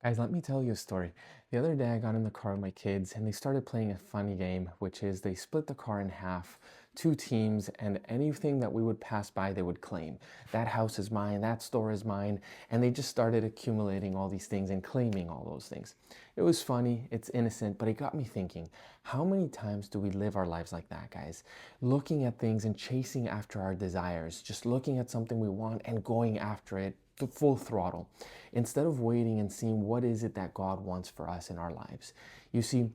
Guys, let me tell you a story. The other day I got in the car with my kids and they started playing a funny game, which is they split the car in half, two teams, and anything that we would pass by, they would claim. That house is mine, that store is mine, and they just started accumulating all these things and claiming all those things. It was funny, it's innocent, but it got me thinking, how many times do we live our lives like that, guys? Looking at things and chasing after our desires, just looking at something we want and going after it to full throttle instead of waiting and seeing what is it that God wants for us in our lives. You see,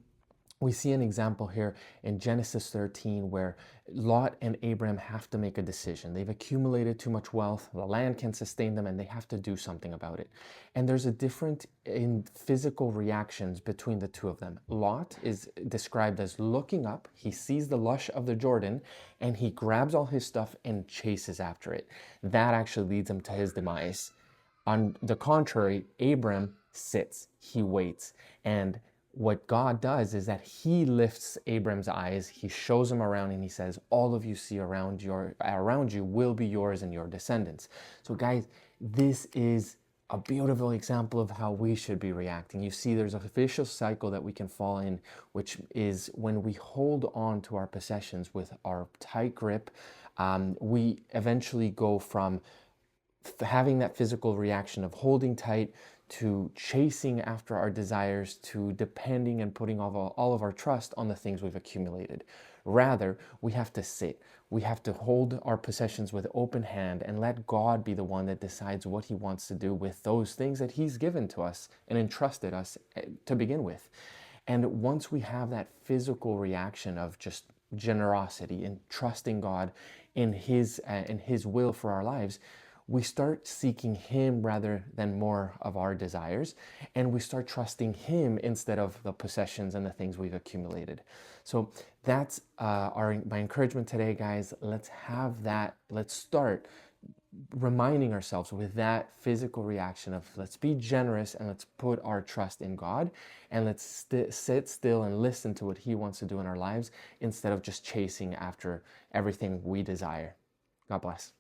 we see an example here in Genesis 13 where Lot and Abram have to make a decision. They've accumulated too much wealth, the land can sustain them, and they have to do something about it. And there's a different in physical reactions between the two of them. Lot is described as looking up, he sees the lush of the Jordan, and he grabs all his stuff and chases after it. That actually leads him to his demise. On the contrary, Abram sits, he waits, and what God does is that he lifts Abram's eyes, he shows him around, and he says, all of you see around you will be yours and your descendants. So guys, this is a beautiful example of how we should be reacting. You see, there's a vicious cycle that we can fall in, which is when we hold on to our possessions with our tight grip, we eventually go from having that physical reaction of holding tight to chasing after our desires to depending and putting all of our trust on the things we've accumulated. Rather, we have to sit. We have to hold our possessions with open hand and let God be the one that decides what he wants to do with those things that he's given to us and entrusted us to begin with. And once we have that physical reaction of just generosity and trusting God in his will for our lives, we start seeking him rather than more of our desires, and we start trusting him instead of the possessions and the things we've accumulated. So that's my encouragement today, guys. Let's have that. Let's start reminding ourselves with that physical reaction of let's be generous and let's put our trust in God, and let's sit still and listen to what he wants to do in our lives instead of just chasing after everything we desire. God bless.